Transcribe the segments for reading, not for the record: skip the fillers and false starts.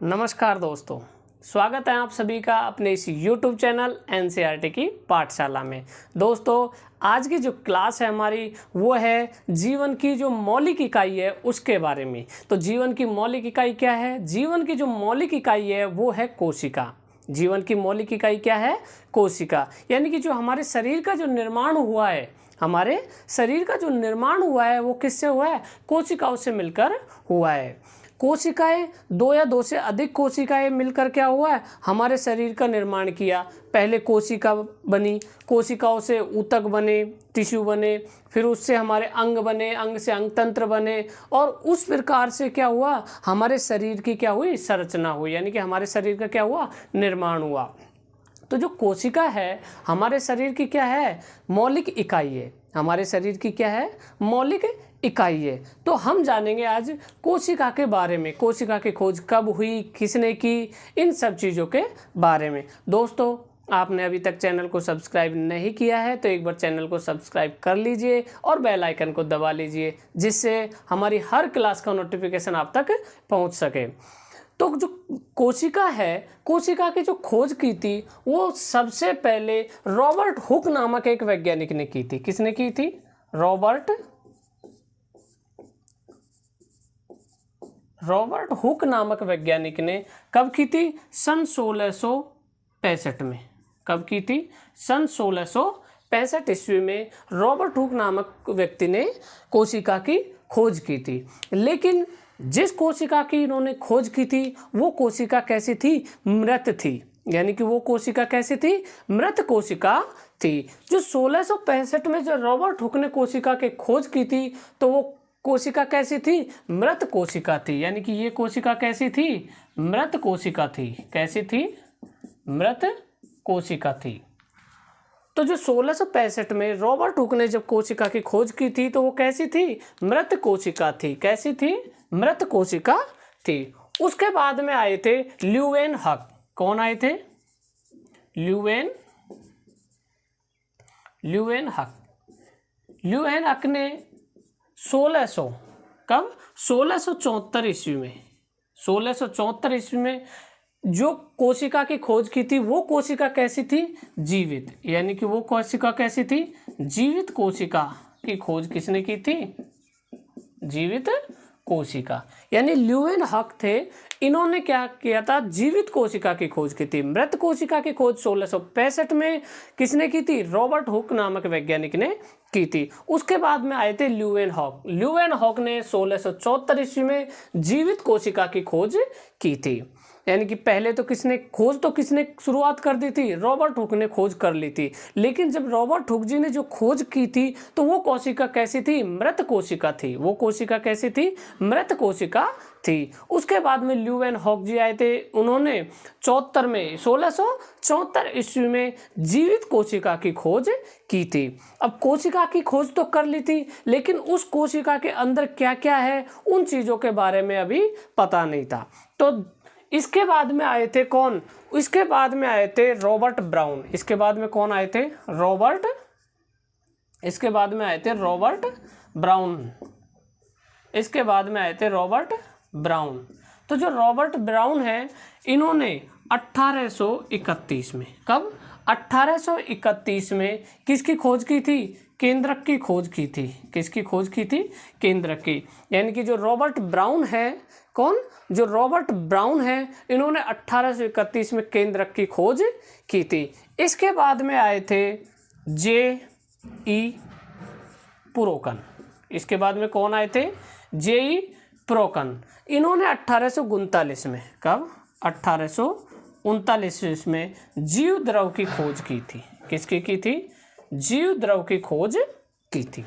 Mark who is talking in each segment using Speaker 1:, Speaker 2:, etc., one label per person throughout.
Speaker 1: नमस्कार दोस्तों, स्वागत है आप सभी का अपने इस YouTube चैनल एनसीईआरटी की पाठशाला में। दोस्तों, आज की जो क्लास है हमारी वो है जीवन की जो मौलिक इकाई है उसके बारे में। तो जीवन की मौलिक इकाई क्या है? जीवन की जो मौलिक इकाई है वो है कोशिका। जीवन की मौलिक इकाई क्या है? कोशिका। यानी कि जो हमारे शरीर का जो निर्माण हुआ है, हमारे शरीर का जो निर्माण हुआ है वो किससे हुआ है? कोशिकाओं से मिलकर हुआ है। कोशिकाएं, दो या दो से अधिक कोशिकाएं मिलकर क्या हुआ है? हमारे शरीर का निर्माण किया। पहले कोशिका बनी, कोशिकाओं से ऊतक बने, टिश्यू बने, फिर उससे हमारे अंग बने, अंग से अंग तंत्र बने, और उस प्रकार से क्या हुआ? हमारे शरीर की क्या हुई? संरचना हुई, यानी कि हमारे शरीर का क्या हुआ? निर्माण हुआ। तो जो कोशिका है हमारे शरीर की क्या है? मौलिक इकाई है। हमारे शरीर की क्या है? मौलिक इकाई है। तो हम जानेंगे आज कोशिका के बारे में। कोशिका की खोज कब हुई, किसने की, इन सब चीज़ों के बारे में। दोस्तों, आपने अभी तक चैनल को सब्सक्राइब नहीं किया है तो एक बार चैनल को सब्सक्राइब कर लीजिए और बेल आइकन को दबा लीजिए, जिससे हमारी हर क्लास का नोटिफिकेशन आप तक पहुंच सके। तो जो कोशिका है, कोशिका की जो खोज की थी वो सबसे पहले रॉबर्ट हुक नामक एक वैज्ञानिक ने की थी। किसने की थी? रॉबर्ट हुक नामक वैज्ञानिक ने कब की थी? सन 1665 में। कब की थी? सन 1665 ईस्वी में रॉबर्ट हुक नामक व्यक्ति ने कोशिका की खोज की थी। लेकिन जिस कोशिका की इन्होंने खोज की थी वो कोशिका कैसी थी? मृत थी। यानी कि वो कोशिका कैसी थी? मृत कोशिका थी। जो 1665 में जो रॉबर्ट हुक ने कोशिका की खोज की थी तो वो कोशिका कैसी थी? मृत कोशिका थी। यानी कि ये कोशिका कैसी थी? मृत कोशिका थी। कैसी थी? मृत कोशिका थी। तो जो 1665 में रॉबर्ट हुक ने जब कोशिका की खोज की थी तो वो कैसी थी? मृत कोशिका थी। कैसी थी? मृत कोशिका थी। उसके बाद में आए थे ल्यूवेन हक। कौन आए थे? ल्यूवेन हक। ल्यूवेन हक ने 1600 कब? 1674 ईस्वी में। 1674 ईस्वी में जो कोशिका की खोज की थी वो कोशिका कैसी थी? जीवित। यानी कि वो कोशिका कैसी थी? जीवित कोशिका की खोज किसने की थी? जीवित कोशिका। यानी ल्यूवेन हक थे, इन्होंने क्या किया था? जीवित कोशिका की खोज की थी। मृत कोशिका की खोज 1665 में किसने की थी? रॉबर्ट हुक नामक वैज्ञानिक ने की थी। उसके बाद में आए थे ल्यूवेन हॉक। ल्यूवेन हॉक ने 1674 ईस्वी में जीवित कोशिका की खोज की थी। यानी कि पहले तो किसने शुरुआत कर दी थी? रॉबर्ट हुक ने खोज कर ली थी। लेकिन जब रॉबर्ट हुक जी ने जो खोज की थी तो वो कोशिका कैसी थी? मृत कोशिका थी। वो कोशिका कैसी थी? मृत कोशिका थी। उसके बाद में ल्यूवेन हॉक जी आए थे, उन्होंने 1674 ईस्वी में जीवित कोशिका की खोज की थी। अब कोशिका की खोज तो कर ली थी, लेकिन उस कोशिका के अंदर क्या क्या है उन चीज़ों के बारे में अभी पता नहीं था। तो इसके बाद में आए थे कौन? इसके बाद में आए थे रॉबर्ट ब्राउन। इसके बाद में कौन आए थे? इसके बाद में आए थे रॉबर्ट ब्राउन। इसके बाद में आए थे रॉबर्ट ब्राउन। तो जो रॉबर्ट ब्राउन है, इन्होंने 1831 में, कब? 1831 में किसकी खोज की थी? केंद्रक की खोज की थी। किसकी खोज की थी? केंद्रक की। यानी कि जो रॉबर्ट ब्राउन है, कौन? जो रॉबर्ट ब्राउन है, इन्होंने 1831 में केंद्रक की खोज की थी। इसके बाद में आए थे J.E. पुरोकन। इसके बाद में कौन आए थे? J.E. पुरोकन। इन्होंने 1839 में, कब? 1839 में जीव द्रव की खोज की थी। किसकी की थी? जीव द्रव की खोज की थी।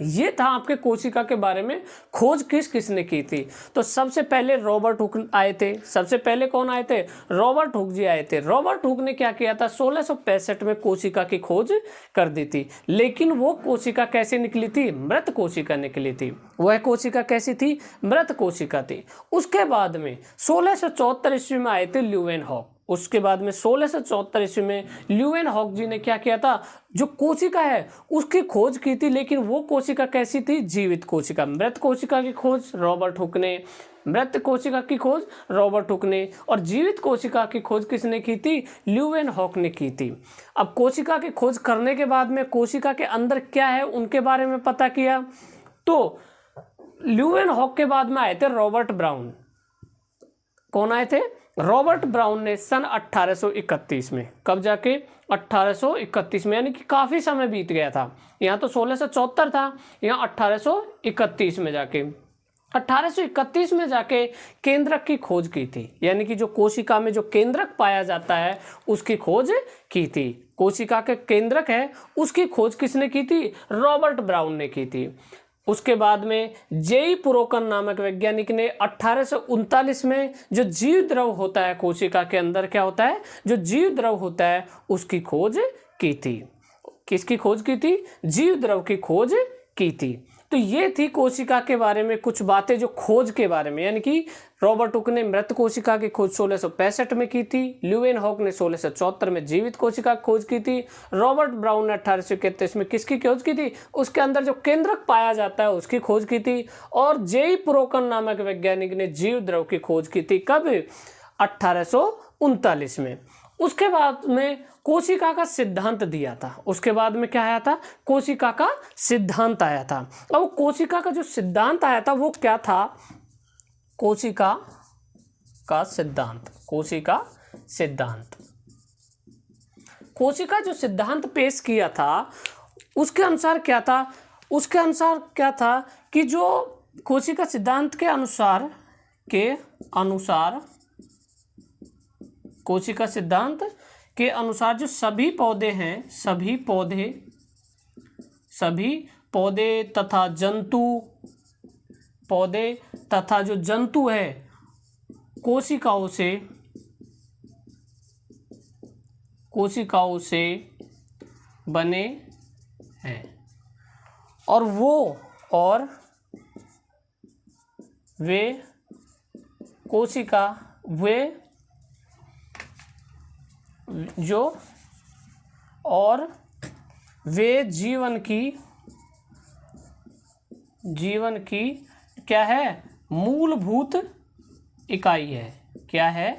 Speaker 1: ये था आपके कोशिका के बारे में खोज किसने की थी। तो सबसे पहले रॉबर्ट हुक आए थे। सबसे पहले कौन आए थे? रॉबर्ट हुक जी आए थे। रॉबर्ट हुक ने क्या किया था? 1665 में कोशिका की खोज कर दी थी। लेकिन वो कोशिका कैसे निकली थी? मृत कोशिका निकली थी। वह कोशिका कैसी थी? मृत कोशिका थी। उसके बाद में 1674 ईस्वी में आए थे ल्यूवेन हॉक। उसके बाद में 1674 ईस्वी में ल्यूवेन हॉक जी ने क्या किया था? जो कोशिका है उसकी खोज की थी, लेकिन वो कोशिका कैसी थी? जीवित कोशिका। मृत कोशिका की खोज रॉबर्ट हुक ने, मृत कोशिका की खोज रॉबर्ट हुक ने, और जीवित कोशिका की खोज किसने की थी? ल्यूवेनहॉक ने की थी। अब कोशिका की खोज करने के बाद में कोशिका के अंदर क्या है उनके बारे में पता किया। तो ल्यूवेनहॉक के बाद में आए थे रॉबर्ट ब्राउन। कौन आए थे? रॉबर्ट ब्राउन ने सन 1831 में। कब जाके? 1831 में, यानी कि काफ़ी समय बीत गया था। यहाँ तो 1674 था, यहाँ 1831 में जाके 1831 में जाके केंद्रक की खोज की थी, यानी कि जो कोशिका में जो केंद्रक पाया जाता है उसकी खोज की थी। कोशिका के केंद्रक है उसकी खोज किसने की थी? रॉबर्ट ब्राउन ने की थी। उसके बाद में जेई पुरोकन नामक वैज्ञानिक ने 1839 में जो जीव द्रव होता है कोशिका के अंदर, क्या होता है? जो जीव द्रव होता है उसकी खोज की थी। किसकी खोज की थी? जीव द्रव की खोज की थी। तो ये थी कोशिका के बारे में कुछ बातें, जो खोज के बारे में, यानी कि रॉबर्ट हुक ने मृत कोशिका की खोज 1665 में की थी, ल्यूवेनहॉक ने 1674 में जीवित कोशिका की खोज की थी, रॉबर्ट ब्राउन ने 1831 में किसकी खोज की थी? उसके अंदर जो केंद्रक पाया जाता है उसकी खोज की थी, और जेई पुरोकन नामक वैज्ञानिक ने जीव द्रव की खोज की थी। कब? 1839 में। उसके बाद में कोशिका का सिद्धांत दिया था। उसके बाद में क्या आया था? कोशिका का सिद्धांत आया था। अब कोशिका का जो सिद्धांत आया था वो क्या था? कोशिका का सिद्धांत। कोशिका सिद्धांत, कोशिका जो सिद्धांत पेश किया था उसके अनुसार क्या था? उसके अनुसार क्या था कि जो कोशिका सिद्धांत के अनुसार कोशिका सिद्धांत के अनुसार जो सभी पौधे हैं, सभी पौधे तथा जंतु, पौधे तथा जो जंतु है कोशिकाओं से बने हैं, और वे जीवन की क्या है? मूलभूत इकाई है। क्या है?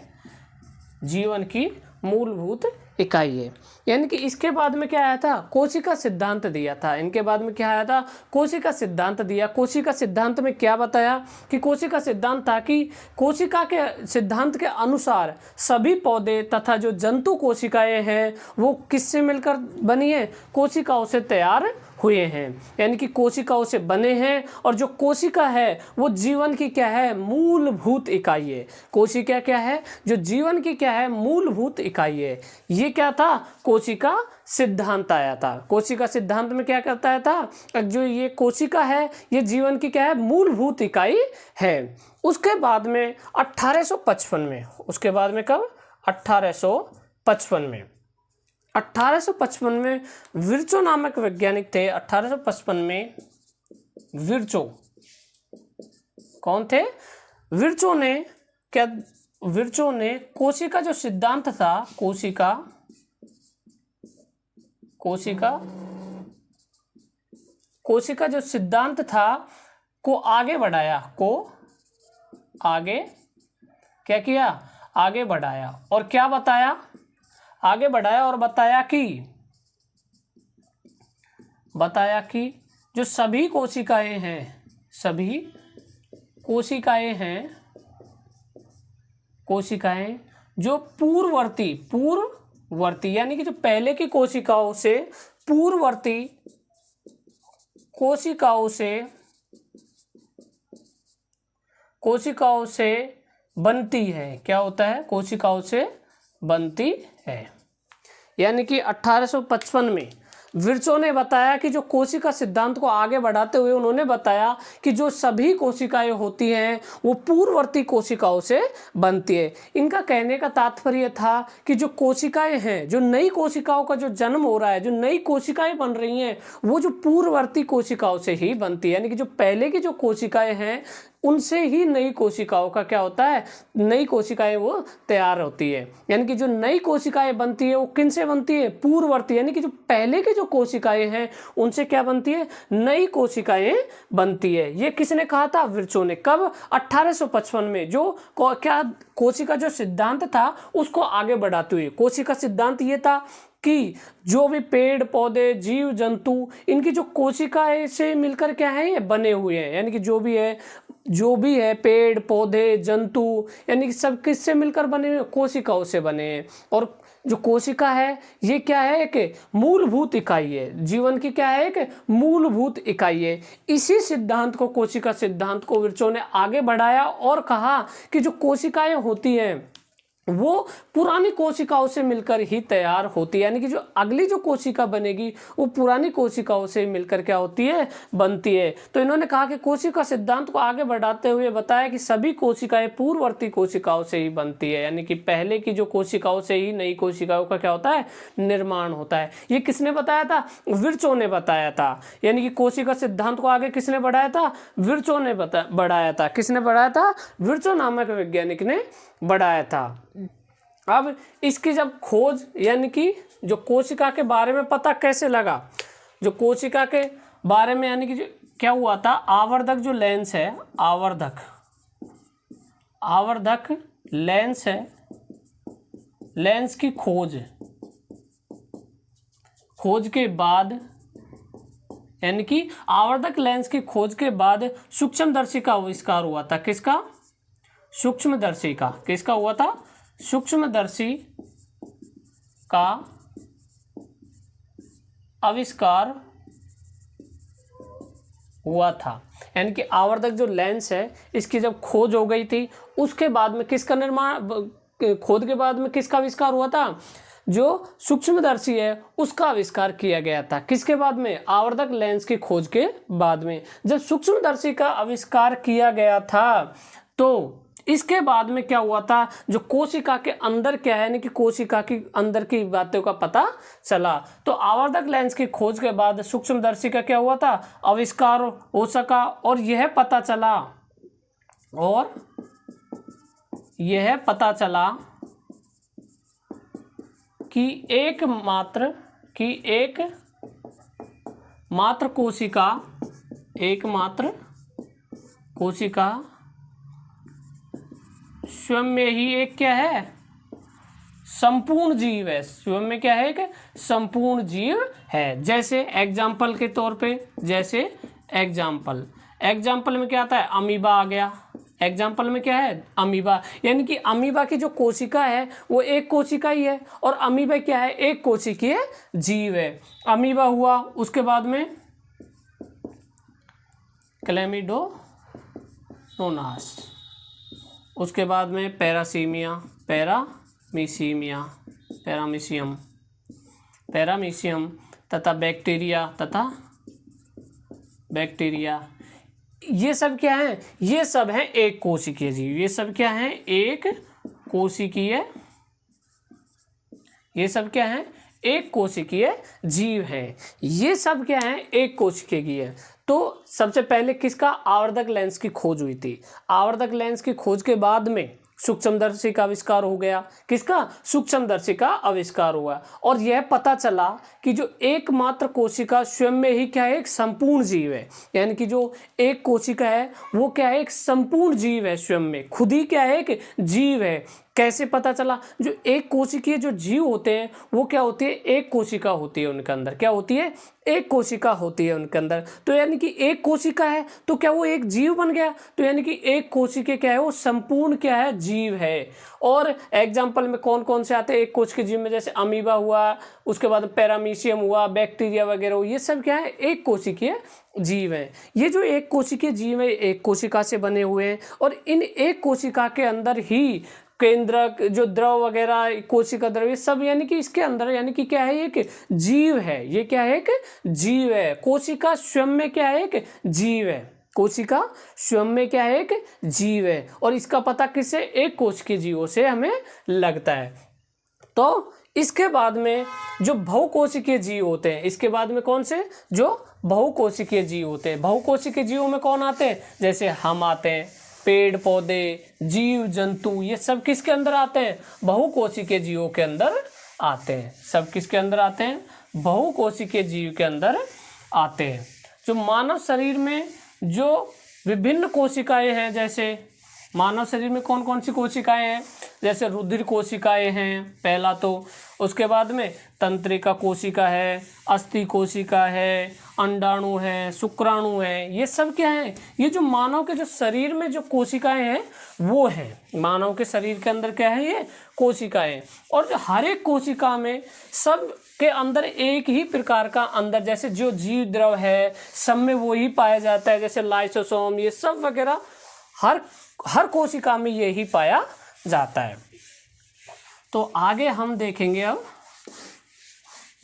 Speaker 1: जीवन की मूलभूत इकाई है। यानी कि इसके बाद में क्या आया था? कोशिका सिद्धांत दिया था। इनके बाद में क्या आया था? कोशिका सिद्धांत दिया। कोशिका सिद्धांत में क्या बताया कि कोशिका सिद्धांत था कि कोशिका के सिद्धांत के अनुसार सभी पौधे तथा जो जंतु कोशिकाएं हैं वो किससे मिलकर बनी है? कोशिकाओं से तैयार हुए हैं, यानी कि कोशिकाओं से बने हैं, और जो कोशिका है वो जीवन की क्या है? मूलभूत इकाई है। कोशिका क्या है? जो जीवन की क्या है? मूलभूत इकाई है। ये क्या था? कोशिका सिद्धांत आया था। कोशिका सिद्धांत में क्या करता था? जो ये कोशिका है ये जीवन की क्या है? मूलभूत इकाई है। उसके बाद में 1855 में, उसके बाद में कब? 1855 में 1855 में विर्चो नामक वैज्ञानिक थे। 1855 में विर्चो कौन थे? विर्चो ने कोशिका जो सिद्धांत था, कोशिका जो सिद्धांत था को आगे बढ़ाया, क्या किया? आगे बढ़ाया, और क्या बताया? आगे बढ़ाया और बताया कि जो सभी कोशिकाएं जो पूर्ववर्ती यानी कि जो पहले की कोशिकाओं से पूर्ववर्ती कोशिकाओं से बनती है। क्या होता है? कोशिकाओं से बनती है। यानी कि 1855 में विर्चो ने बताया कि जो कोशिका सिद्धांत को आगे बढ़ाते हुए उन्होंने बताया कि जो सभी कोशिकाएं होती हैं वो पूर्ववर्ती कोशिकाओं से बनती है। इनका कहने का तात्पर्य था कि जो कोशिकाएं हैं, जो नई कोशिकाओं का जो जन्म हो रहा है, जो नई कोशिकाएं बन रही हैं वो जो पूर्ववर्ती कोशिकाओं से ही बनती है। यानी कि जो पहले की जो कोशिकाएं हैं उनसे ही नई कोशिकाओं का क्या होता है, नई कोशिकाएं वो तैयार होती है। यानी कि जो नई कोशिकाएं बनती है वो किन से बनती है, पूर्ववर्ती यानी कि जो पहले की जो कोशिकाएं हैं उनसे क्या बनती है, नई कोशिकाएं बनती है। ये किसने कहा था, विर्चो ने। कब, 1855 में। जो क्या कोशिका जो सिद्धांत था उसको आगे बढ़ाते हुए। कोशिका सिद्धांत ये था कि जो भी पेड़ पौधे जीव जंतु इनकी जो कोशिकाएं से मिलकर क्या है, ये बने हुए हैं। यानी कि जो भी है पेड़ पौधे जंतु यानी कि सब किससे मिलकर बने हुए, कोशिकाओं से बने हैं। और जो कोशिका है ये क्या है, एक मूलभूत इकाई है, जीवन की क्या है, एक मूलभूत इकाई है। इसी सिद्धांत को, कोशिका सिद्धांत को विर्चो ने आगे बढ़ाया और कहा कि जो कोशिकाएं होती हैं वो पुरानी कोशिकाओं से मिलकर ही तैयार होती है। यानी कि जो अगली जो कोशिका बनेगी वो पुरानी कोशिकाओं से मिलकर क्या होती है, बनती है। तो इन्होंने कहा कि कोशिका सिद्धांत को आगे बढ़ाते हुए बताया कि सभी कोशिकाएं पूर्ववर्ती कोशिकाओं से ही बनती है। यानी कि पहले की जो कोशिकाओं से ही नई कोशिकाओं का क्या होता है, निर्माण होता है। ये किसने बताया था, विर्चो ने बताया था। यानी कि कोशिका सिद्धांत को आगे किसने बढ़ाया था, विर्चो ने बढ़ाया था। किसने बढ़ाया था, विर्चो नामक वैज्ञानिक ने बढ़ाया था। अब इसकी जब खोज यानी कि जो कोशिका के बारे में पता कैसे लगा, जो कोशिका के बारे में यानी कि जो क्या हुआ था, आवर्धक जो लेंस है, आवर्धक लेंस है, लेंस की खोज के बाद यानी कि आवर्धक लेंस की खोज के बाद सूक्ष्मदर्शी का आविष्कार हुआ था। किसका, सूक्ष्मदर्शी का। किसका हुआ था, सूक्ष्मदर्शी का आविष्कार हुआ था। यानी कि आवर्धक जो लेंस है इसकी जब खोज हो गई थी उसके बाद में किसका निर्माण, खोज के बाद में किसका आविष्कार हुआ था, जो सूक्ष्मदर्शी है उसका आविष्कार किया गया था। किसके बाद में, आवर्धक लेंस की खोज के बाद में। जब सूक्ष्मदर्शी का आविष्कार किया गया था तो इसके बाद में क्या हुआ था, जो कोशिका के अंदर क्या है, यानी कि कोशिका की अंदर की बातों का पता चला। तो आवर्धक लेंस की खोज के बाद सूक्ष्मदर्शी का क्या हुआ था, आविष्कार हो सका। और यह पता चला कि एकमात्र कोशिका स्वयं में ही एक क्या है, संपूर्ण जीव है। स्वयं में क्या है, एक संपूर्ण जीव है। जैसे एग्जाम्पल के तौर पे, जैसे एग्जाम्पल में क्या आता है, अमीबा आ गया। एग्जाम्पल में क्या है, अमीबा। यानी कि अमीबा की जो कोशिका है वो एक कोशिका ही है और अमीबा क्या है, एक कोशिकीय जीव है। अमीबा हुआ, उसके बाद में क्लैमिडोमोनास, उसके बाद में पैरामीशियम तथा बैक्टीरिया। ये सब क्या है, ये सब हैं एक कोशिकीय जीव। ये सब क्या है, एक कोशिकीय, ये सब क्या है, एक कोशिकीय जीव है। ये सब क्या है, एक कोशिकीय की है। तो सबसे पहले किसका, आवर्धक लेंस की खोज हुई थी। आवर्धक लेंस की खोज के बाद में सूक्ष्मदर्शी का आविष्कार हो गया। किसका, सूक्ष्मदर्शी का आविष्कार हुआ। और यह पता चला कि जो एकमात्र कोशिका स्वयं में ही क्या है, एक संपूर्ण जीव है। यानी कि जो एक कोशिका है वो क्या है, एक संपूर्ण जीव है, स्वयं में खुद ही क्या है, एक जीव है। कैसे पता चला, जो एक कोशिकीय जो जीव होते हैं वो क्या होती है, एक कोशिका होती है उनके अंदर। क्या होती है, एक कोशिका होती है उनके अंदर। तो यानी कि एक कोशिका है तो क्या वो एक जीव बन गया। तो यानी कि एक कोशिका क्या है, वो संपूर्ण क्या है, जीव है। और एग्जाम्पल में कौन कौन से आते हैं एक कोशिकीय जीव में, जैसे अमीबा हुआ, उसके बाद पैरामीशियम हुआ, बैक्टीरिया वगैरह हुआ, ये सब क्या है, एक कोशिकीय जीव है। ये जो एक कोशिकीय जीव है एक कोशिका से बने हुए हैं और इन एक कोशिका के अंदर ही केंद्रक जो द्रव वगैरह, कोशिका द्रव, ये सब यानी कि इसके अंदर यानी कि क्या है, एक जीव है। ये क्या है, एक जीव है। कोशिका स्वयं में क्या है, एक जीव है। कोशिका स्वयं में क्या है, एक जीव है। और इसका पता किससे, एक कोशिकीय जीवों से हमें लगता है। तो इसके बाद में जो बहुकोशिकीय जीव होते हैं, इसके बाद में कौन से, जो बहुकोशिकीय जीव होते हैं। बहुकोशिकीय जीवों में कौन आते हैं, जैसे हम आते हैं, पेड़ पौधे, जीव जंतु, ये सब किसके अंदर आते हैं, बहुकोशिकीय जीवों के अंदर आते हैं। सब किसके अंदर आते हैं, बहुकोशिकीय जीव के अंदर आते हैं। जो मानव शरीर में जो विभिन्न कोशिकाएं हैं, जैसे मानव शरीर में कौन कौन सी कोशिकाएं हैं, जैसे रुधिर कोशिकाएं हैं पहला, तो उसके बाद में तंत्रिका कोशिका है, अस्थि कोशिका है, अंडाणु है, शुक्राणु है। ये सब क्या है, ये जो मानव के जो शरीर में जो कोशिकाएं हैं वो हैं। मानव के शरीर के अंदर क्या है, ये कोशिकाएं। और जो हर एक कोशिका में सब के अंदर एक ही प्रकार का अंदर, जैसे जो जीव द्रव है सब में वो ही पाया जाता है, जैसे लाइसोसोम, ये सब वगैरह हर कोशिका में यही पाया जाता है। तो आगे हम देखेंगे अब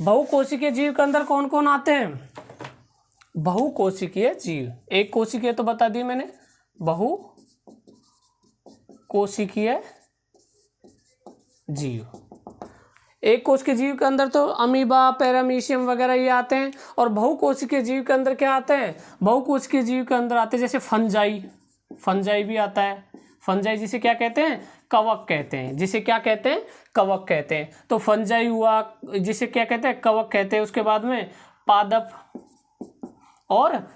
Speaker 1: बहुकोशिकीय जीव के अंदर कौन कौन आते हैं। बहुकोशिकीय जीव, एक कोशिकीय तो बता दी मैंने, बहुकोशिकीय जीव, एक कोश के जीव के अंदर तो अमीबा, पैरामीशियम वगैरह ये आते हैं। और बहुकोशिकीय जीव के अंदर क्या आते हैं, बहुकोशिकीय जीव के अंदर आते हैं जैसे फंजाई भी आता है। फंजाई जिसे क्या कहते हैं, कवक कहते हैं, जिसे क्या कहते हैं, कवक कहते हैं। तो फंजाई हुआ, जिसे क्या कहते हैं, कवक कहते हैं। उसके बाद में पादप और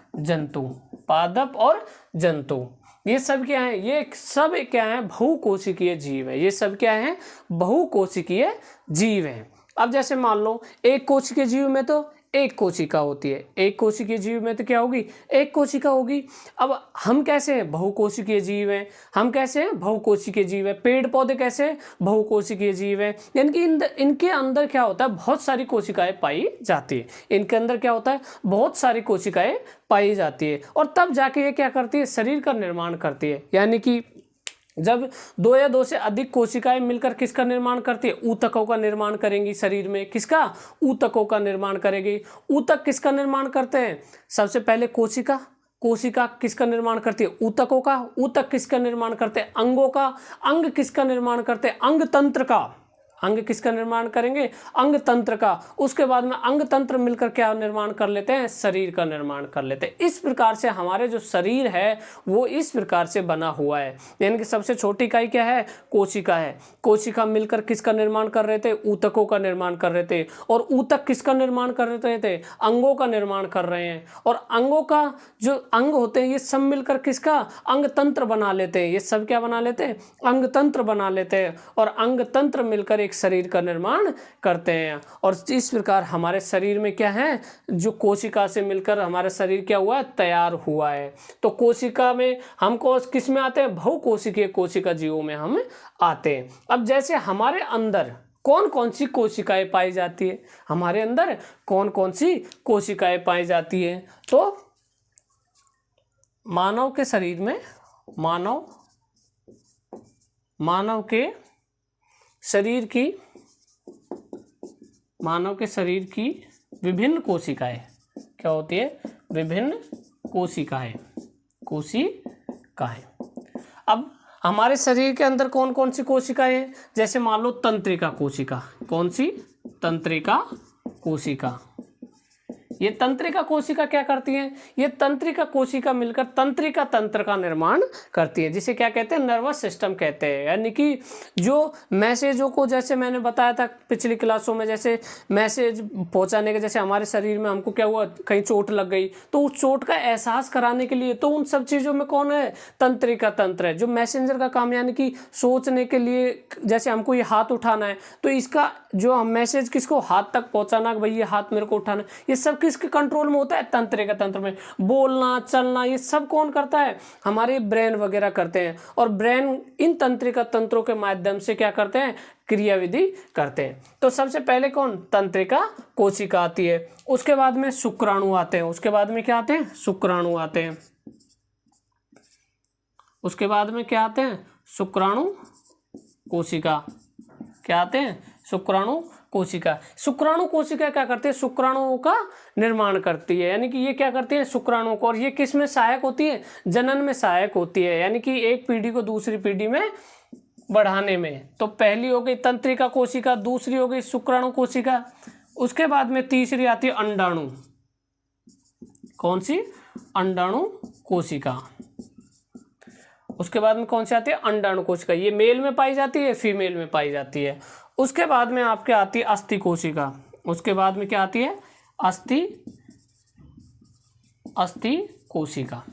Speaker 1: जंतु, ये सब क्या है, ये सब क्या है, बहुकोशिकीय जीव है। ये सब क्या है, बहुकोशिकीय जीव है। अब जैसे मान लो एक कोशिकीय जीव में तो एक कोशिका होती है, एक कोशिकीय जीव में तो क्या होगी, एक कोशिका होगी। अब हम कैसे हैं, बहुकोशिकीय जीव हैं। हम कैसे हैं, बहुकोशिकीय जीव है। पेड़ पौधे कैसे हैं, बहुकोशिकीय जीव है। यानी कि इनके अंदर क्या होता है, बहुत सारी कोशिकाएं पाई जाती है। इनके अंदर क्या होता है, बहुत सारी कोशिकाएं पाई जाती है। और तब जाके ये क्या करती है, शरीर का निर्माण करती है। यानी कि जब दो या दो से अधिक कोशिकाएं मिलकर किसका निर्माण करती है, ऊतकों का निर्माण करेंगी शरीर में। किसका, ऊतकों का निर्माण करेगी। ऊतक किसका निर्माण करते हैं, सबसे पहले कोशिका किसका निर्माण करती है, ऊतकों का। ऊतक किसका निर्माण करते हैं, अंगों का। अंग किसका निर्माण करते हैं, अंग तंत्र का। अंग किसका निर्माण करेंगे, अंग तंत्र का। उसके बाद में अंग तंत्र मिलकर क्या निर्माण कर लेते हैं, शरीर का निर्माण कर लेते हैं। इस प्रकार से हमारे जो शरीर है वो इस प्रकार से बना हुआ है। यानी कि सबसे छोटी इकाई क्या है, कोशिका है। कोशिका मिलकर किसका निर्माण कर रहे थे, ऊतकों का निर्माण कर रहे थे। और ऊतक किसका निर्माण कर रहे थे, अंगों का निर्माण कर रहे हैं। और अंगों का जो अंग होते हैं ये सब मिलकर किसका, अंग तंत्र बना लेते हैं। ये सब क्या बना लेते हैं, अंग तंत्र बना लेते हैं। और अंग तंत्र मिलकर शरीर का निर्माण करते हैं। और इस प्रकार हमारे शरीर में क्या है, जो कोशिका से मिलकर हमारा शरीर क्या हुआ है, तैयार हुआ है। तो कोशिका में हम किस में आते हैं, बहुकोशिकीय कोशिका जीवों में हम आते हैं। अब जैसे हमारे अंदर कौन कौन सी कोशिकाएं पाई जाती है, हमारे अंदर कौन कौन सी कोशिकाएं पाई जाती है, तो मानव के शरीर में मानव के शरीर की विभिन्न कोशिकाएं क्या होती है, विभिन्न कोशिकाएं। अब हमारे शरीर के अंदर कौन कौन सी कोशिकाएं हैं, जैसे मान लो तंत्रिका कोशिका। कौन सी, तंत्रिका कोशिका। ये तंत्रिका कोशिका क्या करती है, ये तंत्रिका कोशिका मिलकर तंत्रिका तंत्र का निर्माण करती है, जिसे क्या कहते हैं, नर्वस सिस्टम कहते हैं। यानी कि जो मैसेजों को, जैसे मैंने बताया था पिछली क्लासों में, जैसे मैसेज पहुंचाने के, जैसे हमारे शरीर में हमको क्या हुआ, कहीं चोट लग गई, तो उस चोट का एहसास कराने के लिए तो उन सब चीज़ों में कौन है, तंत्रिका तंत्र है। जो मैसेंजर का काम, यानी कि सोचने के लिए, जैसे हमको ये हाथ उठाना है तो इसका जो मैसेज किसको, हाथ तक पहुंचाना, भाई ये हाथ मेरे को उठाना, ये सब किसके कंट्रोल में होता है, तंत्रिका तंत्र में। बोलना, चलना, ये सब कौन करता है, हमारे ब्रेन वगैरह करते हैं। और ब्रेन इन तंत्रिका तंत्रों के माध्यम से क्या करते हैं, क्रियाविधि करते हैं। तो सबसे पहले कौन, तंत्रिका कोशिका आती है। उसके बाद में शुक्राणु आते हैं। उसके बाद में क्या आते हैं, शुक्राणु आते हैं। उसके बाद में क्या आते हैं, शुक्राणु कोशिका। क्या आते हैं, शुक्राणु कोशिका। शुक्राणु कोशिका क्या करती है, शुक्राणुओं का निर्माण करती है। यानी कि ये क्या करती है, शुक्राणुओं को। और ये किस में सहायक होती है, जनन में सहायक होती है। यानी कि एक पीढ़ी को दूसरी पीढ़ी में बढ़ाने में। तो पहली हो गई तंत्रिका कोशिका, दूसरी हो गई शुक्राणु कोशिका, उसके बाद में तीसरी आती है अंडाणु। कौन सी? अंडाणु कोशिका। उसके बाद में कौन सी आती है? अंडाणु कोशिका। ये मेल में पाई जाती है, फीमेल में पाई जाती है। उसके बाद में आपके आती है अस्थि कोशिका। उसके बाद में क्या आती है? अस्थि कोशिका।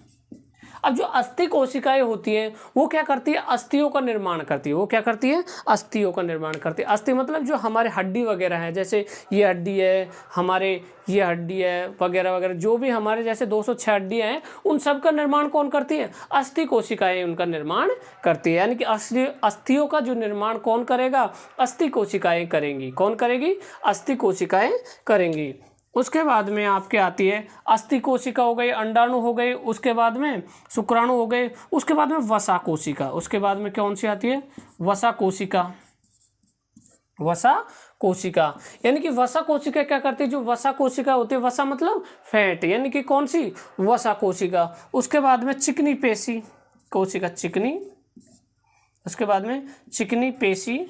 Speaker 1: अब जो अस्थि कोशिकाएं होती हैं वो क्या करती है? अस्थियों का निर्माण करती है। वो क्या करती है? अस्थियों का निर्माण करती है। अस्थि मतलब जो हमारे हड्डी वगैरह है, जैसे ये हड्डी है हमारे, ये हड्डी है वगैरह वगैरह, जो भी हमारे जैसे 206 हड्डियाँ हैं, उन सब का निर्माण कौन करती है? अस्थि कोशिकाएं उनका निर्माण करती है। यानी कि अस्थियों का जो निर्माण कौन करेगा? अस्थि कोशिकाएं करेंगी। कौन करेगी? अस्थि कोशिकाएं करेंगी। उसके बाद में आपके आती है अस्थि कोशिका हो गई, अंडाणु हो गई, उसके बाद में शुक्राणु हो गए, उसके बाद में वसा कोशिका। उसके बाद में कौन सी आती है? वसा कोशिका। वसा कोशिका यानी कि वसा कोशिका क्या करती है? जो वसा कोशिका होती है, वसा मतलब फैट, यानी कि कौन सी? वसा कोशिका। उसके बाद में चिकनी पेशी कोशिका, चिकनी। उसके बाद में चिकनी पेशी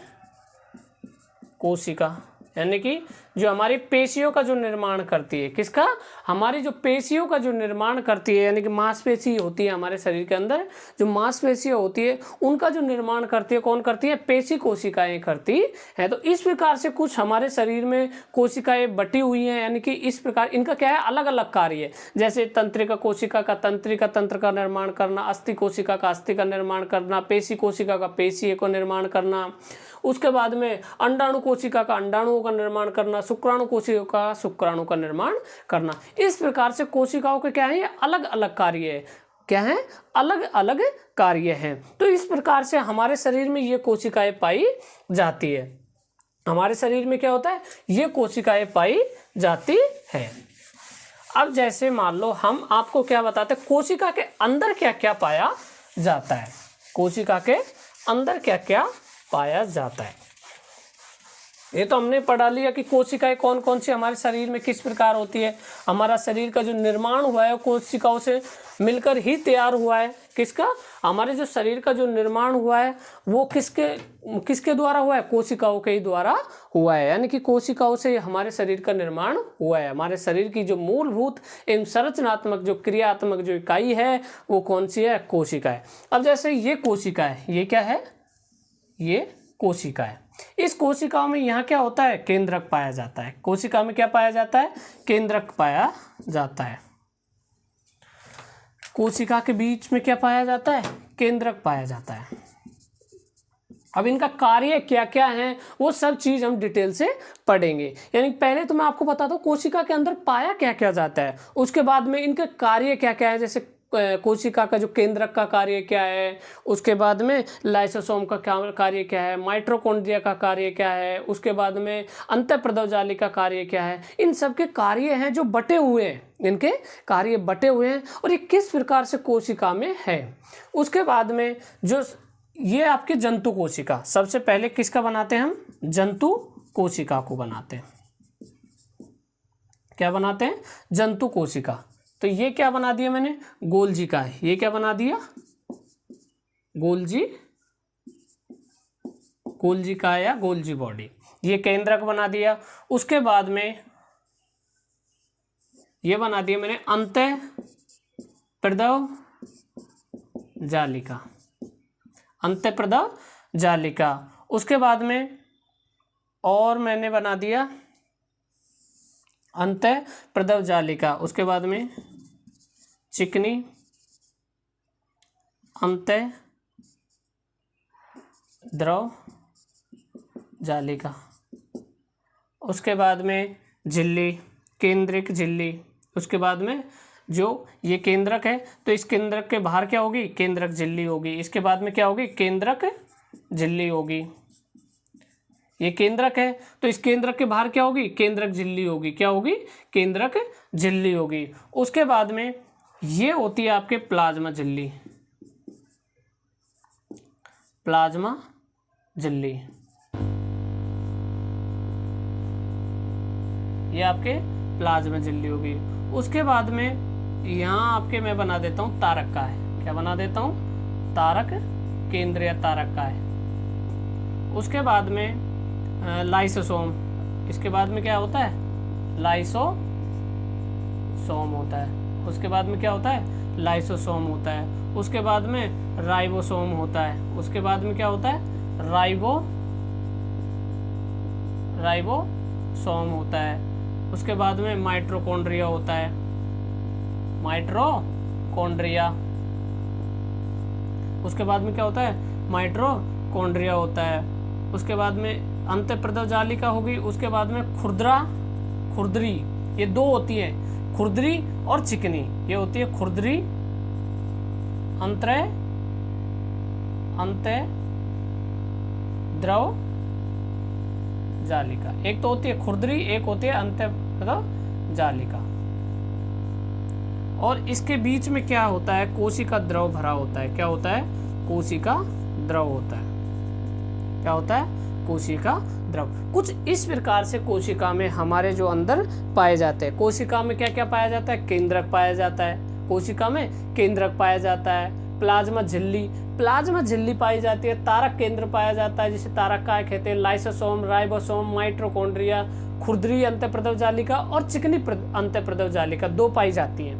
Speaker 1: कोशिका, यानी कि जो हमारी पेशियों का जो निर्माण करती है। किसका? हमारी जो पेशियों का जो निर्माण करती है, यानी कि मांसपेशी होती है हमारे शरीर के अंदर, जो मांसपेशियां होती है उनका जो निर्माण करती है, कौन करती है? पेशी कोशिकाएं करती है। तो इस प्रकार से कुछ हमारे शरीर में कोशिकाएं बटी हुई हैं, यानी कि इस प्रकार इनका क्या है? अलग अलग कार्य है। जैसे तंत्रिका कोशिका का तंत्रिका तंत्र का निर्माण करना, अस्थि कोशिका का अस्थि का निर्माण करना, पेशी कोशिका का पेशी का निर्माण करना, उसके बाद में अंडाणु कोशिका का अंडाणुओं का निर्माण करना, शुक्राणु कोशिका का शुक्राणु का निर्माण करना। इस प्रकार से कोशिकाओं के क्या है? ये अलग अलग कार्य है। क्या है? अलग अलग कार्य हैं। तो इस प्रकार से हमारे शरीर में ये कोशिकाएं पाई जाती है। हमारे शरीर में क्या होता है? ये कोशिकाएं पाई जाती है। अब जैसे मान लो हम आपको क्या बताते हैं, कोशिका के अंदर क्या क्या पाया जाता है। कोशिका के अंदर क्या क्या पाया जाता है, ये तो हमने पढ़ा लिया कि कोशिकाएं कौन कौन सी हमारे शरीर में किस प्रकार होती है। हमारा शरीर का जो निर्माण हुआ है कोशिकाओं से मिलकर ही तैयार हुआ है। किसका? हमारे जो शरीर का जो निर्माण हुआ है वो किसके द्वारा हुआ है? कोशिकाओं के ही द्वारा हुआ है। यानी कि कोशिकाओं से हमारे शरीर का निर्माण हुआ है। हमारे शरीर की जो मूलभूत एवं संरचनात्मक जो क्रियात्मक जो इकाई है वो कौन सी है? कोशिका है। अब जैसे ये कोशिका है, ये क्या है? ये कोशिका है। इस कोशिकाओं में यहाँ क्या होता है? केंद्रक पाया जाता है। कोशिका में क्या पाया जाता है? केंद्रक पाया जाता है। कोशिका के बीच में क्या पाया जाता है? केंद्रक पाया जाता है। अब इनका कार्य क्या क्या है वो सब चीज हम डिटेल से पढ़ेंगे। यानी पहले तो मैं आपको बताता हूँ कोशिका के अंदर पाया क्या क्या जाता है, उसके बाद में इनके कार्य क्या क्या है। जैसे कोशिका का जो केंद्रक का कार्य क्या है, उसके बाद में लाइसोसोम का कार्य क्या है, माइटोकॉन्ड्रिया का कार्य क्या है, उसके बाद में अंतःप्रदोजाली का कार्य क्या है। इन सब के कार्य हैं जो बटे हुए हैं, इनके कार्य बटे हुए हैं और ये किस प्रकार से कोशिका में है। उसके बाद में जो ये आपके जंतु कोशिका, सबसे पहले किसका बनाते हैं हम? जंतु कोशिका को बनाते हैं। क्या बनाते हैं? जंतु कोशिका। तो ये क्या बना दिया मैंने? गोल्जी का है। ये क्या बना दिया? गोल्जी का या गोल्जी बॉडी, ये केंद्रक बना दिया। उसके बाद में ये बना दिया मैंने अंतःप्रदव जालिका, अंतःप्रदव जालिका। उसके बाद में और मैंने बना दिया अंतःप्रदव जालिका। उसके बाद में चिकनी अंतःद्रव जालिका। उसके बाद में झिल्ली, केंद्रिक झिल्ली। उसके बाद में जो ये केंद्रक है तो इस केंद्रक के बाहर क्या होगी? केंद्रक झिल्ली होगी। इसके बाद में क्या होगी? केंद्रक झिल्ली होगी। ये केंद्रक है तो इस केंद्रक के बाहर क्या होगी? केंद्रक झिल्ली होगी। क्या होगी? केंद्रक झिल्ली होगी। उसके बाद में ये होती है आपके प्लाज्मा झिल्ली, प्लाज्मा झिल्ली। ये आपके प्लाज्मा झिल्ली होगी। उसके बाद में यहाँ आपके मैं बना देता हूँ तारक का है। क्या बना देता हूँ? तारक, केंद्रीय तारक का है। उसके बाद में लाइसोसोम, इसके बाद में क्या होता है, लाइसोसोम होता है। उसके बाद में क्या होता है, लाइसोसोम होता है। उसके बाद में राइबोसोम होता है। उसके बाद में क्या होता है, राइबोसोम होता है। उसके बाद में माइटोकॉन्ड्रिया होता है, माइटोकॉन्ड्रिया। उसके बाद में क्या होता है, माइटोकॉन्ड्रिया होता है। उसके बाद में अंतःप्रदव जालिका होगी। उसके बाद में खुरदरी, ये दो होती है, खुरदरी और चिकनी। ये होती है खुरदरी, अंतःद्रव जालिका। एक तो होती है खुरदरी, एक होती है अंतःप्रदव जालिका। और इसके बीच में क्या होता है, कोशिका द्रव भरा होता है। क्या होता है, कोशिका द्रव होता है। क्या होता है, कोशिका द्रव। कुछ इस प्रकार से कोशिका में हमारे जो अंदर पाए जाते हैं। कोशिका में क्या क्या पाया जाता है, केंद्रक पाया जाता है। कोशिका में केंद्रक पाया जाता है। प्लाज्मा झिल्ली पाई जाती है। तारक केंद्र पाया जाता है, जिसे तारक काय कहते हैं। लाइसोसोम, राइबोसोम, माइटोकॉन्ड्रिया, खुरदरी अंतःप्रदव जालिका और चिकनी अंतःप्रदव जालिका दो पाई जाती है।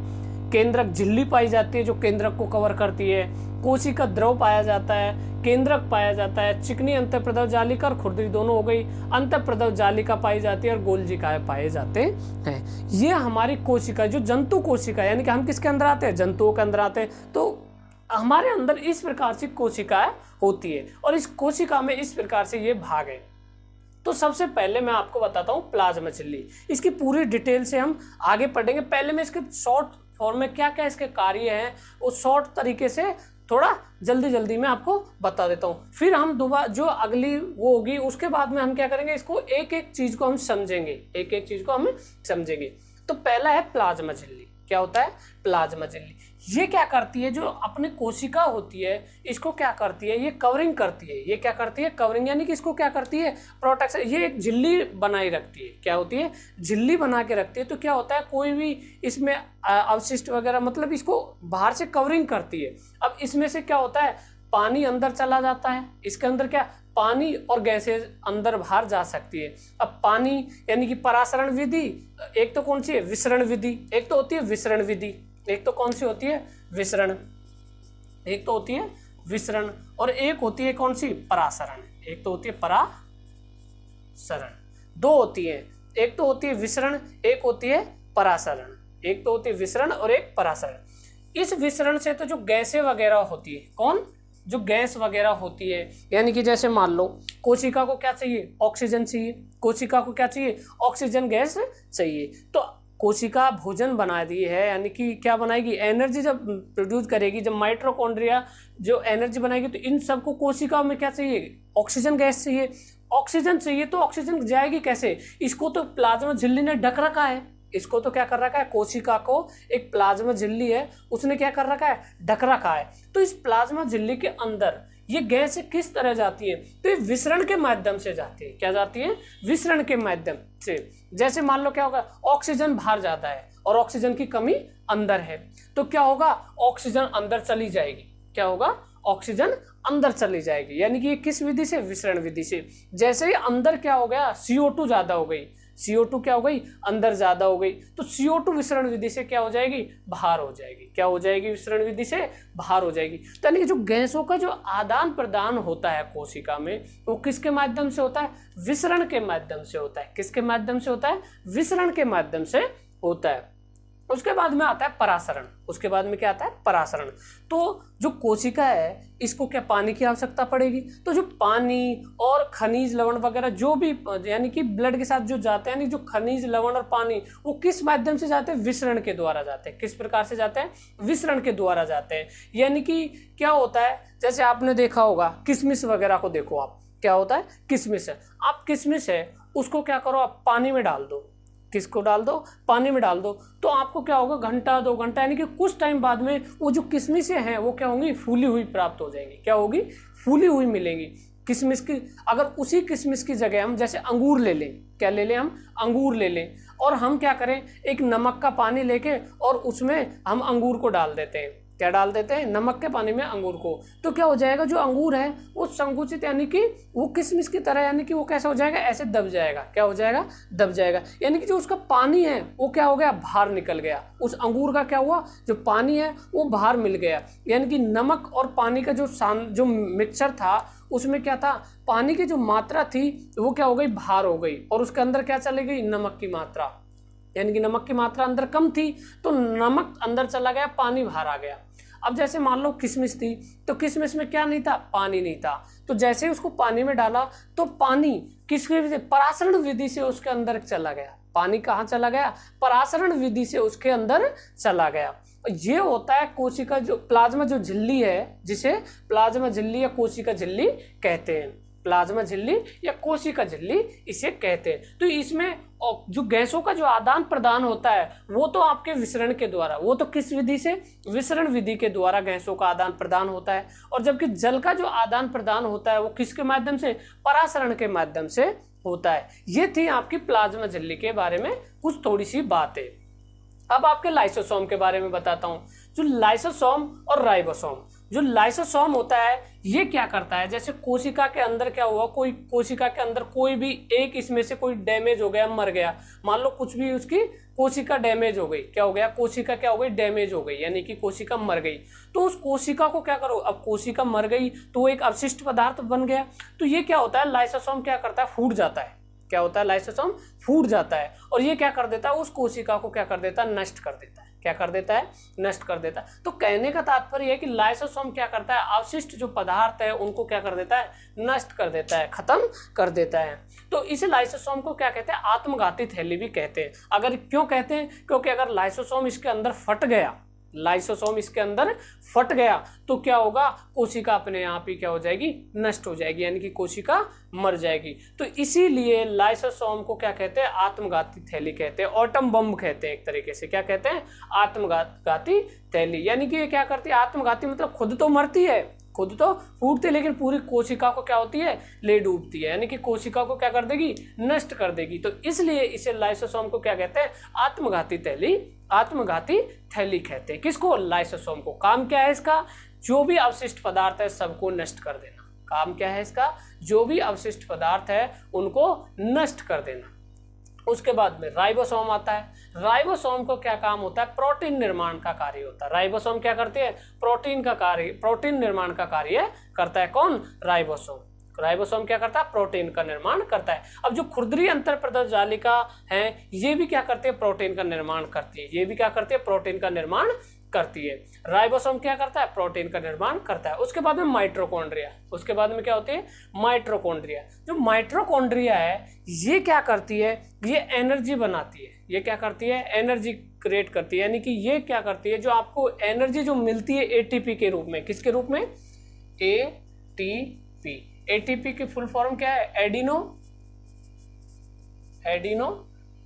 Speaker 1: केंद्रक झिल्ली पाई जाती है जो केंद्रक को कवर करती है। कोशिका द्रव पाया जाता है, केंद्रक पाया जाता है। चिकनी अंतःप्रदव जालिका और खुरदरी दोनों हो गई। अंतःप्रदव जालिका पाई जाती है और गोल्जिकाएं पाए जाते हैं। ये हमारी कोशिका, जो जंतु कोशिका, यानी कि हम किसके अंदर आते हैं, जंतुओं के अंदर आते हैं। तो हमारे अंदर इस प्रकार से कोशिकाएं होती है और इस कोशिका में इस प्रकार से ये भाग है। तो सबसे पहले मैं आपको बताता हूँ प्लाज्मा झिल्ली। इसकी पूरी डिटेल से हम आगे पढ़ेंगे। पहले मैं इसके शॉर्ट फॉर्म में क्या क्या इसके कार्य हैं वो शॉर्ट तरीके से थोड़ा जल्दी में आपको बता देता हूँ। फिर हम दोबारा जो अगली वो होगी उसके बाद में हम क्या करेंगे, इसको एक एक चीज को हम समझेंगे। तो पहला है प्लाज्मा झिल्ली। क्या होता है, प्लाज्मा झिल्ली। ये क्या करती है, जो अपनी कोशिका होती है इसको क्या करती है, ये कवरिंग करती है। ये क्या करती है, कवरिंग, यानी कि इसको क्या करती है, प्रोटेक्शन। ये एक झिल्ली बनाई रखती है। क्या होती है, झिल्ली बना के रखती है। तो क्या होता है, कोई भी इसमें अवशिष्ट वगैरह, मतलब इसको बाहर से कवरिंग करती है। अब इसमें से क्या होता है, पानी अंदर चला जाता है। इसके अंदर क्या, पानी और गैसेज अंदर बाहर जा सकती है। अब पानी यानी कि परासरण विधि, एक तो कौन सी है, विसरण विधि। एक तो होती है विसरण विधि, एक तो कौन सी होती है, विसरण। एक तो होती है विसरण और एक होती है कौन सी, परासरण। एक तो होती है परासरण, दो होती है। एक तो होती है विसरण, एक होती है परासरण। एक तो होती है विसरण और एक परासरण। इस विसरण से तो जो गैसें वगैरह होती है, कौन, जो गैस वगैरह होती है, यानी कि जैसे मान लो कोशिका को क्या चाहिए, ऑक्सीजन चाहिए। कोशिका को क्या चाहिए, ऑक्सीजन गैस चाहिए। तो कोशिका भोजन बना दी है, यानी कि क्या बनाएगी, एनर्जी जब प्रोड्यूस करेगी, जब माइटोकॉन्ड्रिया जो एनर्जी बनाएगी, तो इन सबको कोशिका में क्या चाहिए, ऑक्सीजन गैस चाहिए। ऑक्सीजन चाहिए तो ऑक्सीजन जाएगी कैसे, इसको तो प्लाज्मा झिल्ली ने ढक रखा है। इसको तो क्या कर रखा है, कोशिका को एक प्लाज्मा झिल्ली है उसने क्या कर रखा है, ढक रखा है। तो इस प्लाज्मा झिल्ली के अंदर ये गैस किस तरह जाती है, तो ये विसरण के माध्यम से जाती है। क्या जाती है, विसरण के माध्यम से। जैसे मान लो क्या होगा, ऑक्सीजन बाहर जाता है और ऑक्सीजन की कमी अंदर है, तो क्या होगा, ऑक्सीजन अंदर चली जाएगी। क्या होगा, ऑक्सीजन अंदर चली जाएगी, यानी कि ये किस विधि से, विसरण विधि से। जैसे ही अंदर क्या हो गया, CO2 ज्यादा हो गई, CO2 क्या हो गई, अंदर ज्यादा हो गई, तो CO2 विसरण विधि से क्या हो जाएगी, बाहर हो जाएगी। क्या हो जाएगी, विसरण विधि से बाहर हो जाएगी। तो यानी कि जो गैसों का जो आदान प्रदान होता है कोशिका में, वो किसके माध्यम से होता है, विसरण के माध्यम से होता है। किसके माध्यम से होता है, विसरण के माध्यम से होता है। उसके बाद में आता है परासरण। उसके बाद में क्या आता है, परासरण। तो जो कोशिका है इसको क्या पानी की आवश्यकता पड़ेगी, तो जो पानी और खनिज लवण वगैरह जो भी यानी कि ब्लड के साथ जो जाते हैं, यानी जो खनिज लवण और पानी वो किस माध्यम से जाते हैं, विसरण के द्वारा जाते हैं। किस प्रकार से जाते हैं, विसरण के द्वारा जाते हैं। यानी कि क्या होता है, जैसे आपने देखा होगा किशमिश वगैरह को देखो आप, क्या होता है, किशमिश है। आप किशमिश है उसको क्या करो, आप पानी में डाल दो। किसको डाल दो, पानी में डाल दो। तो आपको क्या होगा, घंटा 2 घंटा यानी कि कुछ टाइम बाद में वो जो किशमिशें हैं वो क्या होंगी, फूली हुई प्राप्त हो जाएंगी। क्या होगी, फूली हुई मिलेंगी किशमिश की। अगर उसी किशमिश की जगह हम जैसे अंगूर ले लें, क्या ले लें, हम अंगूर ले लें और हम क्या करें, एक नमक का पानी लेके और उसमें हम अंगूर को डाल देते हैं। क्या डाल देते हैं, नमक के पानी में अंगूर को, तो क्या हो जाएगा, जो अंगूर है वो संकुचित यानी कि वो किशमिश की तरह, यानी कि वो कैसा हो जाएगा, ऐसे दब जाएगा। क्या हो जाएगा, दब जाएगा, यानी कि जो उसका पानी है वो क्या हो गया, बाहर निकल गया। उस अंगूर का क्या हुआ, जो पानी है वो बाहर मिल गया, यानी कि नमक और पानी का जो मिक्सचर था उसमें क्या था, पानी की जो मात्रा थी वो क्या हो गई, बाहर हो गई, और उसके अंदर क्या चली गई, नमक की मात्रा, यानी कि नमक की मात्रा अंदर कम थी तो नमक अंदर चला गया, पानी बाहर आ गया। अब जैसे मान लो किशमिश थी, तो किशमिश में क्या नहीं था, पानी नहीं था, तो जैसे ही उसको पानी में डाला तो पानी किसकी विधि, परासरण विधि से उसके अंदर चला गया। पानी कहाँ चला गया, परासरण विधि से उसके अंदर चला गया। ये होता है कोशिका, जो प्लाज्मा जो झिल्ली है, जिसे प्लाज्मा झिल्ली या कोशिका झिल्ली कहते हैं, प्लाज्मा झिल्ली या कोशिका झिल्ली इसे कहते हैं। तो इसमें जो गैसों का जो आदान प्रदान होता है वो तो आपके विसरण के द्वारा, वो तो किस विधि से, विसरण विधि के द्वारा गैसों का आदान प्रदान होता है, और जबकि जल का जो आदान प्रदान होता है वो किसके माध्यम से, परासरण के माध्यम से होता है। ये थी आपकी प्लाज्मा झिल्ली के बारे में कुछ थोड़ी सी बातें। अब आपके लाइसोसोम के बारे में बताता हूं। जो लाइसोसोम और राइबोसोम, जो लाइसोसोम होता है ये क्या करता है, जैसे कोशिका के अंदर क्या हुआ, कोई कोशिका के अंदर कोई भी एक इसमें से कोई डैमेज हो गया, मर गया, मान लो कुछ भी उसकी कोशिका डैमेज हो गई, क्या हो गया, कोशिका क्या हो गई, डैमेज हो गई, यानी कि कोशिका मर गई। तो उस कोशिका को क्या करो, अब कोशिका मर गई तो वो एक अवशिष्ट पदार्थ बन गया, तो ये क्या होता है, लाइसोसोम क्या करता है, फूट जाता है। क्या होता है, लाइसोसोम फूट जाता है, और ये क्या कर देता है, उस कोशिका को क्या कर देता है, नष्ट कर देता है। क्या कर देता है, नष्ट कर देता है। तो कहने का तात्पर्य है कि लाइसोसोम क्या करता है, अवशिष्ट जो पदार्थ है उनको क्या कर देता है, नष्ट कर देता है, खत्म कर देता है। तो इस लाइसोसोम को क्या कहते हैं, आत्मघाती थैली भी कहते हैं। अगर क्यों कहते हैं, क्योंकि अगर लाइसोसोम इसके अंदर फट गया, लाइसोसोम इसके अंदर फट गया तो क्या होगा, कोशिका अपने आप ही क्या हो जाएगी, नष्ट हो जाएगी, यानी कि कोशिका मर जाएगी। तो इसीलिए लाइसोसोम को क्या कहते हैं, आत्मघाती थैली कहते हैं, ऑटम बम कहते हैं एक तरीके से। क्या कहते हैं, आत्मघाती थैली, यानी कि ये क्या करती है, आत्मघाती मतलब खुद तो मरती है, खुद तो फूटती, लेकिन पूरी कोशिका को क्या होती है, ले डूबती है, यानी कि कोशिका को क्या कर देगी, नष्ट कर देगी। तो इसलिए इसे लाइसोसोम को क्या कहते हैं, आत्मघाती थैली, आत्मघाती थैली कहते हैं। किसको, लाइसोसोम को। काम क्या है इसका, जो भी अवशिष्ट पदार्थ है सबको नष्ट कर देना। काम क्या है इसका, जो भी अवशिष्ट पदार्थ है उनको नष्ट कर देना। उसके बाद में राइबोसोम आता है। राइबोसोम को क्या काम होता है, प्रोटीन निर्माण का कार्य होता है। राइबोसोम क्या करती है, प्रोटीन का कार्य, प्रोटीन निर्माण का कार्य करता है। कौन, राइबोसोम। राइबोसोम क्या करता है, प्रोटीन का निर्माण करता है। अब जो खुरदरी अंतःप्रदर जालिका है ये भी क्या करती है, प्रोटीन का निर्माण करती है। ये भी क्या करती है, प्रोटीन का निर्माण करती है। राइबोसोम क्या करता है, प्रोटीन का निर्माण करता है। उसके बाद में माइटोकॉन्ड्रिया, उसके बाद में क्या होती है, माइटोकॉन्ड्रिया। जो माइटोकॉन्ड्रिया है ये क्या करती है, ये एनर्जी बनाती है। ये क्या करती है, एनर्जी क्रिएट करती है, यानी कि ये क्या करती है, जो आपको एनर्जी जो मिलती है एटीपी के रूप में। किसके रूप में, एटीपी। एटीपी की फुल फॉर्म क्या है, adeno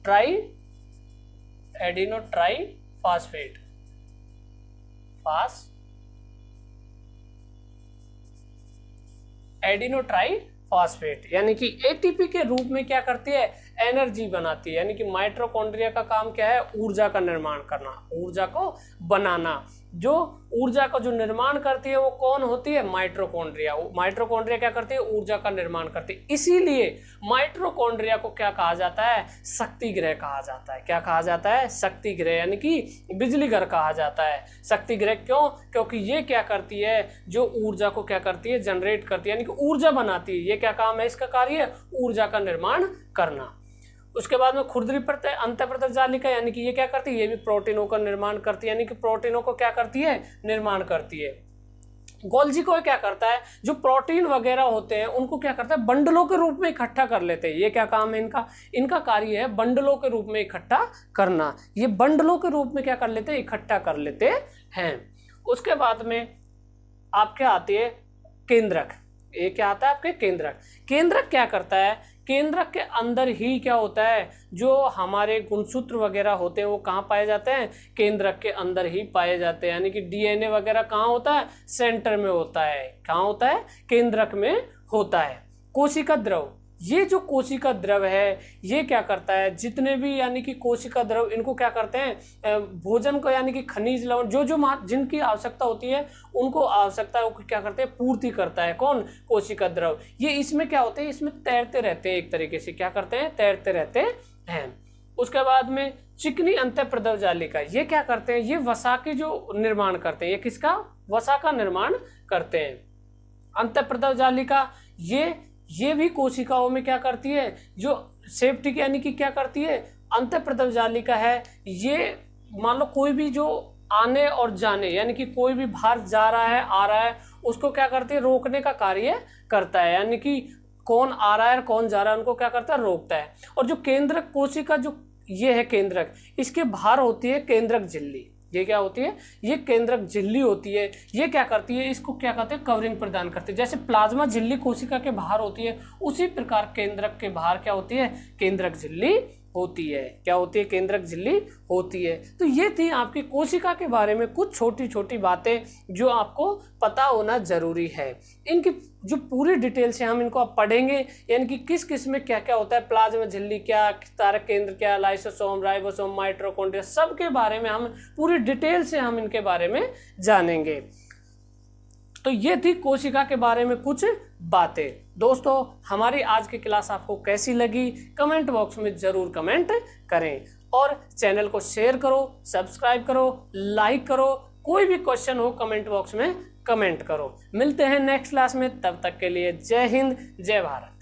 Speaker 1: try phosphate, adeno try phosphate, यानी कि एटीपी के रूप में क्या करती है, एनर्जी बनाती है। यानी कि माइटोकॉन्ड्रिया का काम क्या है, ऊर्जा का निर्माण करना, ऊर्जा को बनाना। जो ऊर्जा का जो निर्माण करती है वो कौन होती है, माइटोकॉन्ड्रिया। माइटोकॉन्ड्रिया क्या करती है, ऊर्जा का निर्माण करती है। इसीलिए माइटोकॉन्ड्रिया को क्या कहा जाता है, शक्ति ग्रह कहा जाता है। क्या कहा जाता है, शक्ति ग्रह, यानी कि बिजली घर कहा जाता है। शक्ति ग्रह क्यों, क्योंकि ये क्या करती है, जो ऊर्जा को क्या करती है, जनरेट करती है, यानी कि ऊर्जा बनाती है। ये क्या काम है इसका कार्य, ऊर्जा का निर्माण करना। उसके बाद में खुरदरी अंतःप्रदर जालिका, यानी कि ये क्या करती है, ये भी प्रोटीनों का निर्माण करती है, यानी कि प्रोटीनों को क्या करती है, निर्माण करती है। गोल्जी को क्या करता है, जो प्रोटीन वगैरह होते हैं उनको क्या करता है, बंडलों के रूप में इकट्ठा कर लेते हैं। ये क्या काम है इनका, इनका कार्य है बंडलों के रूप में इकट्ठा करना। ये बंडलों के रूप में क्या कर लेते हैं, इकट्ठा कर लेते हैं। उसके बाद में आपके आती है केंद्रक। ये क्या आता है आपके, केंद्रक। केंद्रक क्या करता है, केंद्रक के अंदर ही क्या होता है, जो हमारे गुणसूत्र वगैरह होते हैं वो कहाँ पाए जाते हैं, केंद्रक के अंदर ही पाए जाते हैं। यानी कि डीएनए वगैरह कहाँ होता है, सेंटर में होता है। कहाँ होता है, केंद्रक में होता है। कोशिका द्रव, ये जो कोशिका द्रव है ये क्या करता है, जितने भी यानी कि कोशिका द्रव इनको क्या करते हैं, भोजन को यानी कि खनिज लवण जो जो जिनकी आवश्यकता होती है उनको आवश्यकता को क्या करते हैं, पूर्ति करता है। कौन, कोशिका द्रव। ये इसमें क्या होते हैं, इसमें तैरते रहते हैं, एक तरीके से क्या करते हैं, तैरते रहते हैं। उसके बाद में चिकनी अंतःप्रदव जालिका, ये क्या करते हैं, ये वसा की जो निर्माण करते हैं, ये किसका, वसा का निर्माण करते हैं। अंतःप्रदव जालिका ये भी कोशिकाओं में क्या करती है, जो सेप्टिक यानी कि क्या करती है, अंतःप्रदव जालिका है। ये मान लो कोई भी जो आने और जाने यानी कि कोई भी बाहर जा रहा है आ रहा है उसको क्या करती है, रोकने का कार्य करता है, यानी कि कौन आ रहा है कौन जा रहा है उनको क्या करता है, रोकता है। और जो केंद्रक कोशिका जो ये है केंद्रक, इसके बाहर होती है केंद्रक झिल्ली। ये क्या होती है, ये केंद्रक झिल्ली होती है। ये क्या करती है, इसको क्या कहते हैं, कवरिंग प्रदान करती है। जैसे प्लाज्मा झिल्ली कोशिका के बाहर होती है, उसी प्रकार केंद्रक के बाहर क्या होती है, केंद्रक झिल्ली होती है। क्या होती है, केंद्रक झिल्ली होती है। तो ये थी आपकी कोशिका के बारे में कुछ छोटी छोटी बातें जो आपको पता होना जरूरी है। इनकी जो पूरी डिटेल से हम इनको अब पढ़ेंगे, यानी कि किस किस में क्या क्या होता है, प्लाज्मा झिल्ली क्या, तारक केंद्र क्या, लाइसोसोम, राइबोसोम, माइटोकॉन्ड्रिया, सबके बारे में हम पूरी डिटेल से हम इनके बारे में जानेंगे। तो ये थी कोशिका के बारे में कुछ बातें। दोस्तों हमारी आज की क्लास आपको कैसी लगी, कमेंट बॉक्स में जरूर कमेंट करें और चैनल को शेयर करो, सब्सक्राइब करो, लाइक करो। कोई भी क्वेश्चन हो कमेंट बॉक्स में कमेंट करो। मिलते हैं नेक्स्ट क्लास में, तब तक के लिए जय हिंद, जय भारत।